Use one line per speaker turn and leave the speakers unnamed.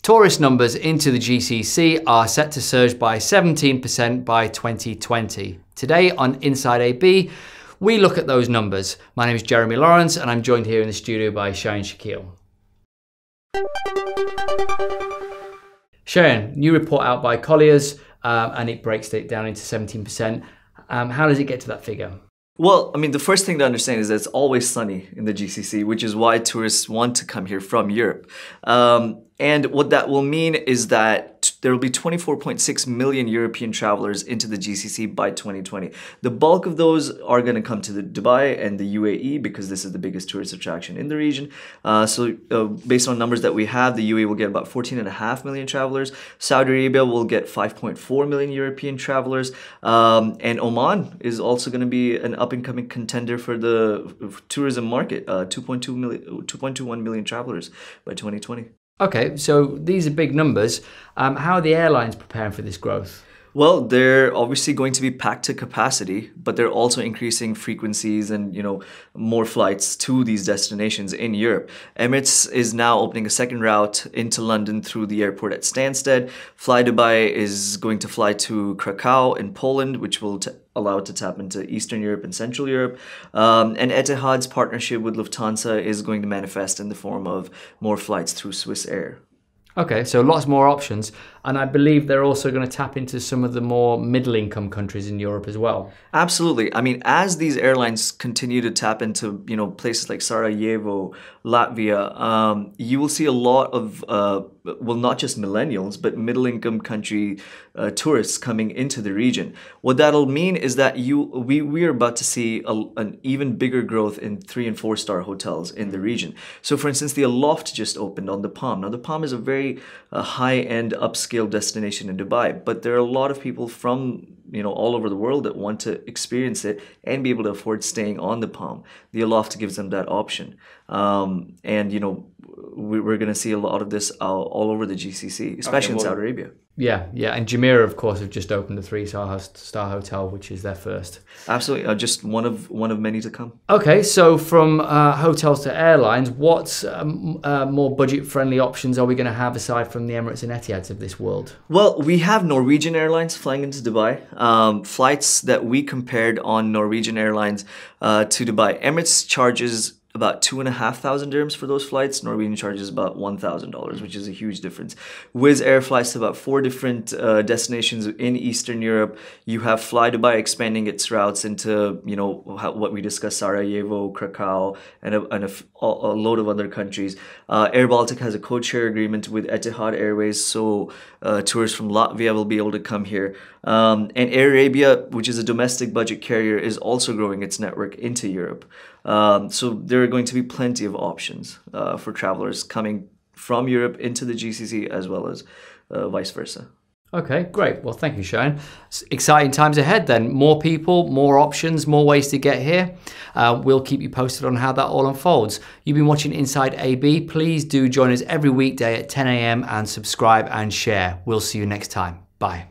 Tourist numbers into the GCC are set to surge by 17% by 2020. Today on Inside AB, we look at those numbers. My name is Jeremy Lawrence and I'm joined here in the studio by Shane Shakil. Shane, new report out by Colliers and it breaks it down into 17%. How does it get to that figure?
Well, I mean, the first thing to understand is that it's always sunny in the GCC, which is why tourists want to come here from Europe. And what that will mean is that there will be 24.6 million European travelers into the GCC by 2020. The bulk of those are going to come to the Dubai and the UAE because this is the biggest tourist attraction in the region. Based on numbers that we have, the UAE will get about 14.5 million travelers. Saudi Arabia will get 5.4 million European travelers. And Oman is also going to be an up-and-coming contender for the tourism market, 2.21 million travelers by 2020.
Okay, so these are big numbers. How are the airlines preparing for this growth?
Well, they're obviously going to be packed to capacity, but they're also increasing frequencies and, more flights to these destinations in Europe. Emirates is now opening a second route into London through the airport at Stansted. Fly Dubai is going to fly to Krakow in Poland, which will allow it to tap into Eastern Europe and Central Europe. And Etihad's partnership with Lufthansa is going to manifest in the form of more flights through Swiss Air.
Okay, so lots more options. And I believe they're also going to tap into some of the more middle-income countries in Europe as well.
Absolutely. I mean, as these airlines continue to tap into, places like Sarajevo, Latvia, you will see a lot of, not just millennials, but middle-income country tourists coming into the region. What that'll mean is that we are about to see an even bigger growth in 3- and 4-star hotels in the region. So, for instance, the Aloft just opened on the Palm. Now, the Palm is a very high-end, upscale destination in Dubai, but there are a lot of people from all over the world that want to experience it and be able to afford staying on the Palm. The Aloft gives them that option, and we're going to see a lot of this all over the GCC, especially in Saudi Arabia.
Yeah, and Jumeirah, of course, have just opened a 3-star hotel, which is their first.
Absolutely, just one of many to come.
Okay, so from hotels to airlines, what more budget-friendly options are we going to have aside from the Emirates and Etihads of this world?
Well, we have Norwegian Airlines flying into Dubai. Flights that we compared on Norwegian Airlines to Dubai. Emirates charges about 2,500 dirhams for those flights. Norwegian charges about $1,000, which is a huge difference. Wizz Air flies to about 4 different destinations in Eastern Europe. You have Fly Dubai expanding its routes into, what we discussed, Sarajevo, Krakow, and a load of other countries. Air Baltic has a code-share agreement with Etihad Airways, so tourists from Latvia will be able to come here. And Air Arabia, which is a domestic budget carrier, is also growing its network into Europe. So there are going to be plenty of options for travelers coming from Europe into the GCC as well as vice versa.
Okay, great. Well, thank you, Shane. Exciting times ahead then. More people, more options, more ways to get here. We'll keep you posted on how that all unfolds. You've been watching Inside AB. Please do join us every weekday at 10 a.m. and subscribe and share. We'll see you next time. Bye.